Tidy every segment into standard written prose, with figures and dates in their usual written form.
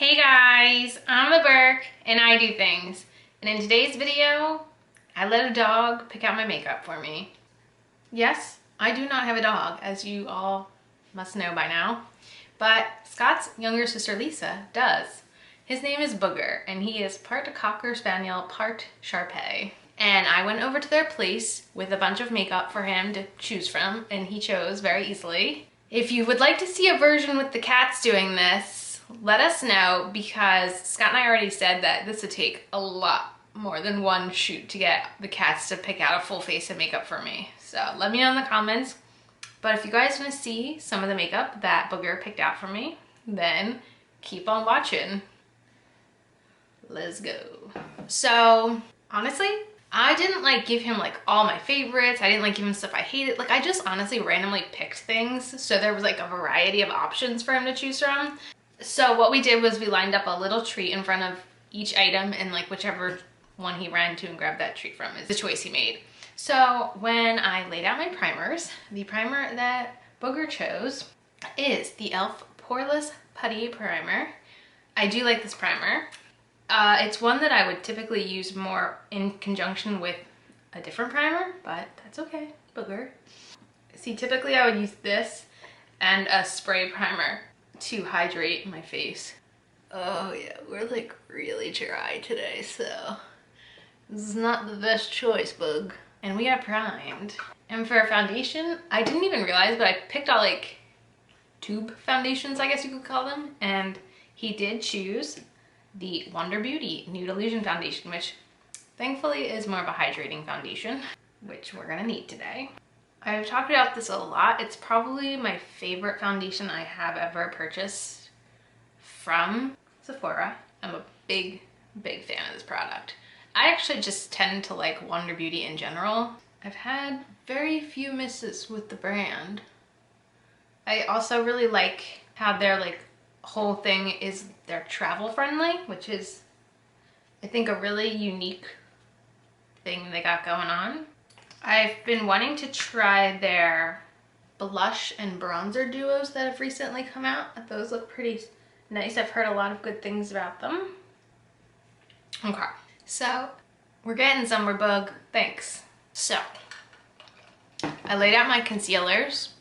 Hey guys, I'm the Burke and I do things. And in today's video, I let a dog pick out my makeup for me. Yes, I do not have a dog, as you all must know by now. But Scott's younger sister Lisa does. His name is Booger and he is part Cocker Spaniel, part Shar-Pei. And I went over to their place with a bunch of makeup for him to choose from, and he chose very easily. If you would like to see a version with the cats doing this, let us know, because Scott and I already said that this would take a lot more than one shoot to get the cats to pick out a full face of makeup for me. So let me know in the comments. But if you guys want to see some of the makeup that Booger picked out for me, then keep on watching. Let's go. So honestly, I didn't give him all my favorites. I didn't give him stuff I hated. I just honestly randomly picked things. So there was a variety of options for him to choose from. So what we did was we lined up a little treat in front of each item, and whichever one he ran to and grabbed that treat from is the choice he made. So when I laid out my primers, the primer that Booger chose is the e.l.f. Poreless Putty Primer. I do like this primer. It's one that I would typically use more in conjunction with a different primer, but that's okay, Booger. See, typically I would use this and a spray primer to hydrate my face. Oh yeah, we're really dry today, so this is not the best choice, Bug. And we are primed. And for a foundation, I didn't even realize, but I picked out tube foundations, I guess you could call them, and he did choose the Wonder Beauty Nude Illusion Foundation, which thankfully is more of a hydrating foundation, which we're gonna need today. I've talked about this a lot. It's probably my favorite foundation I have ever purchased from Sephora. I'm a big fan of this product. I actually just tend to like Wonder Beauty in general. I've had very few misses with the brand. I also really like how their whole thing is they're travel friendly, which is I think a really unique thing they got going on. I've been wanting to try their blush and bronzer duos that have recently come out. Those look pretty nice. I've heard a lot of good things about them. Okay, so we're getting somewhere, Bug. Thanks. So I laid out my concealers,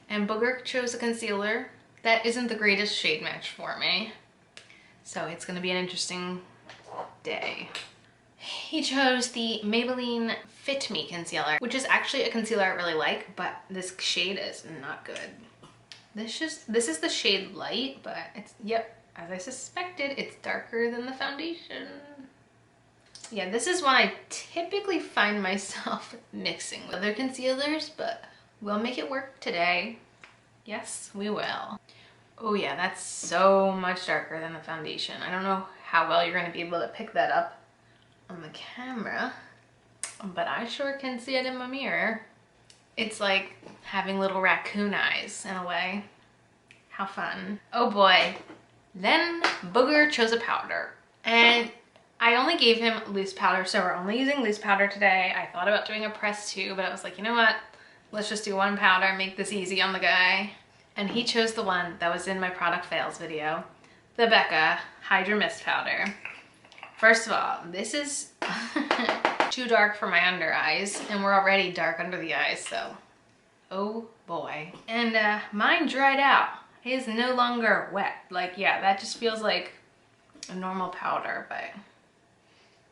and Booger chose a concealer that isn't the greatest shade match for me. So it's gonna be an interesting day. He chose the Maybelline Fit Me concealer, which is actually a concealer I really like, but this shade is not good. This is the shade Light, but it's, yep, as I suspected, it's darker than the foundation. Yeah, this is one I typically find myself mixing with other concealers, but we'll make it work today. Yes, we will. Oh yeah, that's so much darker than the foundation. I don't know how well you're gonna be able to pick that up on the camera, but I sure can see it in my mirror. It's like having little raccoon eyes in a way. How fun. Oh boy. Then Booger chose a powder, and I only gave him loose powder, so we're only using loose powder today. I thought about doing a press too, but I was like, you know what? Let's just do one powder, make this easy on the guy. And he chose the one that was in my product fails video, the Becca Hydra Mist Powder. First of all, this is too dark for my under eyes, and we're already dark under the eyes, so oh boy. And mine dried out. It is no longer wet. Yeah, that just feels like a normal powder, but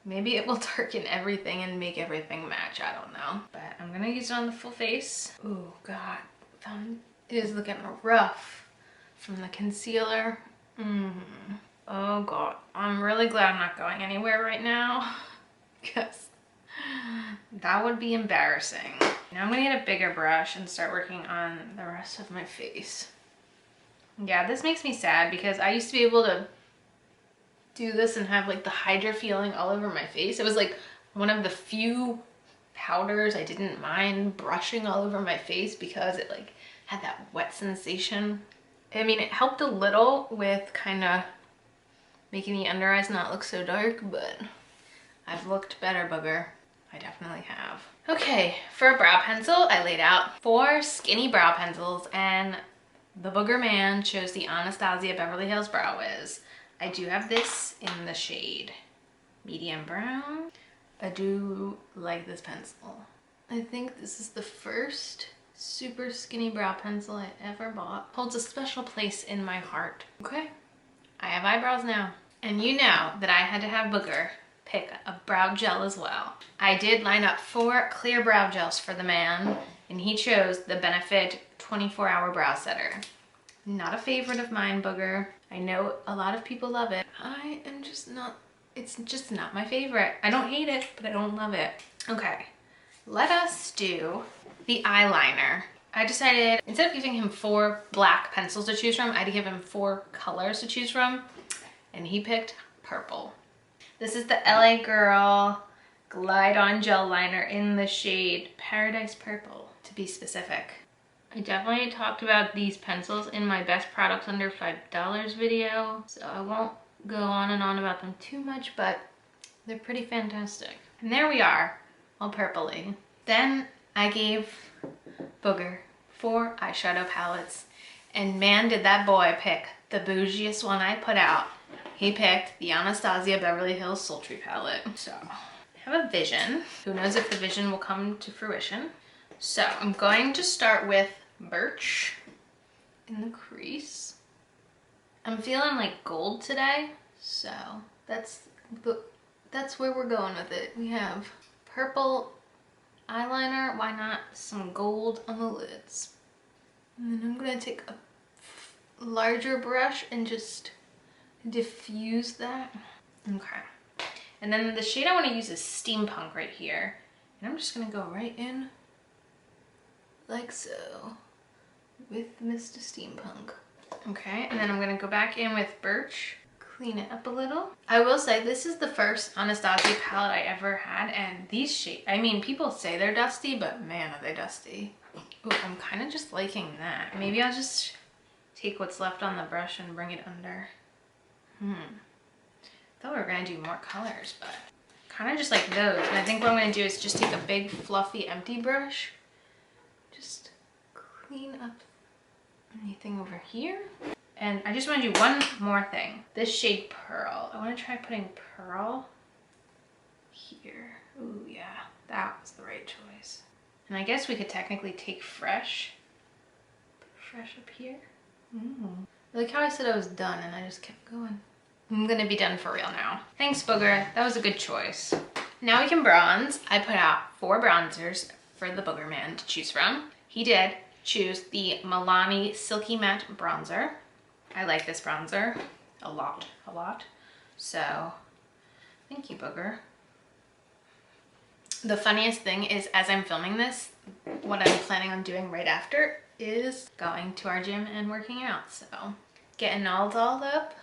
maybe it will darken everything and make everything match. I don't know. But I'm gonna use it on the full face. Oh God, it is looking rough from the concealer. Oh God, I'm really glad I'm not going anywhere right now, because that would be embarrassing. Now I'm gonna get a bigger brush and start working on the rest of my face. Yeah, this makes me sad because I used to be able to do this and have the Hydra feeling all over my face. It was one of the few powders I didn't mind brushing all over my face because it had that wet sensation. I mean, it helped a little with kind of making the under eyes not look so dark, but I've looked better, Booger. I definitely have. Okay, for a brow pencil, I laid out 4 skinny brow pencils, and the Booger man chose the Anastasia Beverly Hills Brow Wiz. I do have this in the shade medium brown. I do like this pencil. I think this is the first super skinny brow pencil I ever bought. Holds a special place in my heart. Okay, I have eyebrows now. And you know that I had to have Booger pick a brow gel as well. I did line up 4 clear brow gels for the man, and he chose the Benefit 24-Hour Brow Setter. Not a favorite of mine, Booger. I know a lot of people love it. I am just not, it's just not my favorite. I don't hate it, but I don't love it. Okay, let us do the eyeliner. I decided instead of giving him 4 black pencils to choose from, I'd give him 4 colors to choose from, and he picked purple. This is the LA Girl Glide On Gel Liner in the shade Paradise Purple, to be specific. I definitely talked about these pencils in my best products under $5 video, so I won't go on and on about them too much, but they're pretty fantastic. And there we are, all purpley. Then I gave Booger 4 eyeshadow palettes, and man did that boy pick the bougiest one I put out. He picked the Anastasia Beverly Hills Sultry palette. So I have a vision. Who knows if the vision will come to fruition. So I'm going to start with Birch in the crease. I'm feeling like gold today, so that's where we're going with it. We have purple eyeliner, why not some gold on the lids? And then I'm gonna take a larger brush and just diffuse that. Okay. And then the shade I want to use is Steampunk right here. And I'm just gonna go right in like so with Mr. Steampunk. Okay, and then I'm gonna go back in with Birch, clean it up a little. I will say this is the first Anastasia palette I ever had, and these shades, I mean, people say they're dusty, but man, are they dusty. Ooh, I'm kind of just liking that. Maybe I'll just take what's left on the brush and bring it under. Thought we were gonna do more colors, but kind of just like those. And I think what I'm gonna do is just take a big fluffy empty brush, just clean up anything over here. And I just want to do one more thing. This shade Pearl. I want to try putting Pearl here. Ooh, yeah, that was the right choice. And I guess we could technically take Fresh. Put Fresh up here. I like how I said I was done and I just kept going. I'm gonna be done for real now. Thanks, Booger. That was a good choice. Now we can bronze. I put out 4 bronzers for the Booger man to choose from. He did choose the Milani Silky Matte Bronzer. I like this bronzer a lot. So thank you, Booger. The funniest thing is, as I'm filming this, what I'm planning on doing right after is going to our gym and working out. So getting all dolled up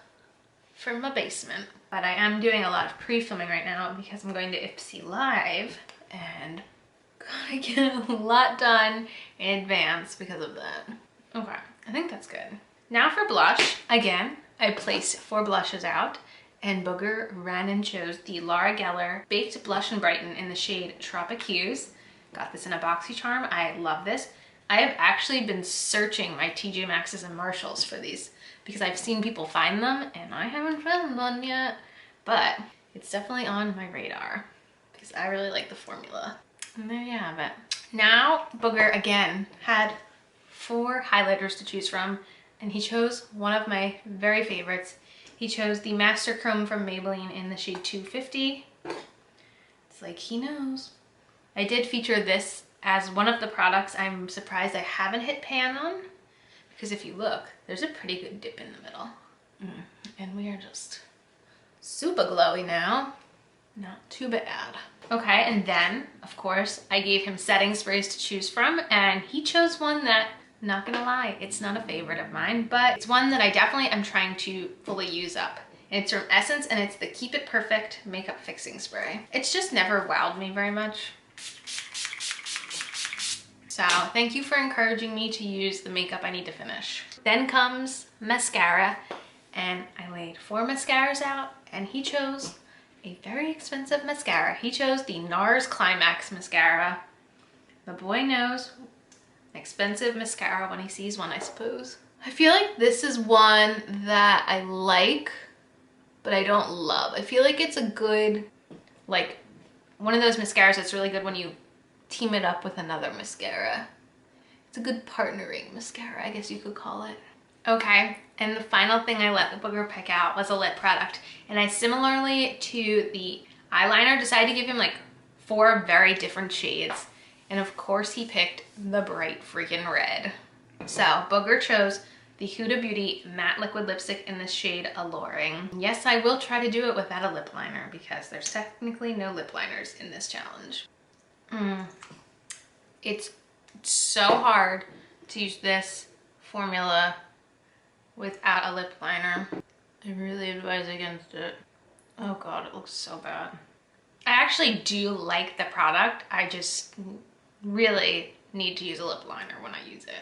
for my basement. But I am doing a lot of pre-filming right now because I'm going to Ipsy Live and gotta get a lot done in advance because of that. Okay, I think that's good. Now for blush, again, I placed 4 blushes out, and Booger ran and chose the Laura Geller Baked Blush and Brighten in the shade Tropic Hues. Got this in a BoxyCharm. I love this. I have actually been searching my TJ Maxx's and Marshalls for these because I've seen people find them and I haven't found one yet, but it's definitely on my radar because I really like the formula. And there you have it. Now Booger again had 4 highlighters to choose from, and he chose one of my very favorites. He chose the Master Chrome from Maybelline in the shade 250. It's like he knows. I did feature this as one of the products I'm surprised I haven't hit pan on, because if you look, there's a pretty good dip in the middle. And we are just super glowy now. Not too bad. Okay, and then, of course, I gave him setting sprays to choose from, and he chose one that, not gonna lie, it's not a favorite of mine, but it's one that I definitely am trying to fully use up. And it's from Essence, and it's the Keep It Perfect Makeup Fixing Spray. It's just never wowed me very much. So thank you for encouraging me to use the makeup I need to finish. Then comes mascara, and I laid 4 mascaras out, and he chose a very expensive mascara. He chose the NARS Climax mascara. The boy knows expensive mascara when he sees one, I suppose. I feel like this is one that I like, but I don't love. I feel like it's a good, like, one of those mascaras that's really good when you team it up with another mascara. It's a good partnering mascara, I guess you could call it. Okay, and the final thing I let the booger pick out was a lip product. And I, similarly to the eyeliner, decided to give him like 4 very different shades. And of course he picked the bright freaking red. So Booger chose the Huda Beauty Matte Liquid Lipstick in the shade Alluring. Yes, I will try to do it without a lip liner because there's technically no lip liners in this challenge. It's so hard to use this formula without a lip liner. I really advise against it. Oh God, it looks so bad. I actually do like the product. I just really need to use a lip liner when I use it.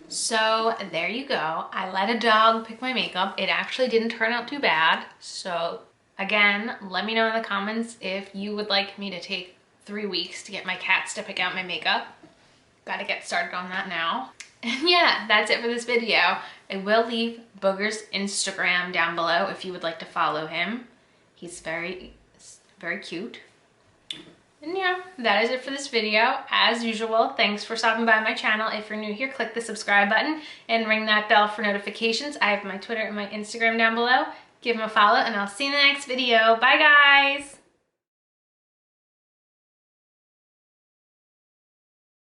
So there you go. I let a dog pick my makeup. It actually didn't turn out too bad. So again, let me know in the comments if you would like me to take 3 weeks to get my cats to pick out my makeup. Gotta get started on that now. And yeah, that's it for this video. I will leave Booger's Instagram down below if you would like to follow him. He's very cute. And yeah, that is it for this video. As usual, thanks for stopping by my channel. If you're new here, click the subscribe button and ring that bell for notifications. I have my Twitter and my Instagram down below. Give them a follow and I'll see you in the next video. Bye guys!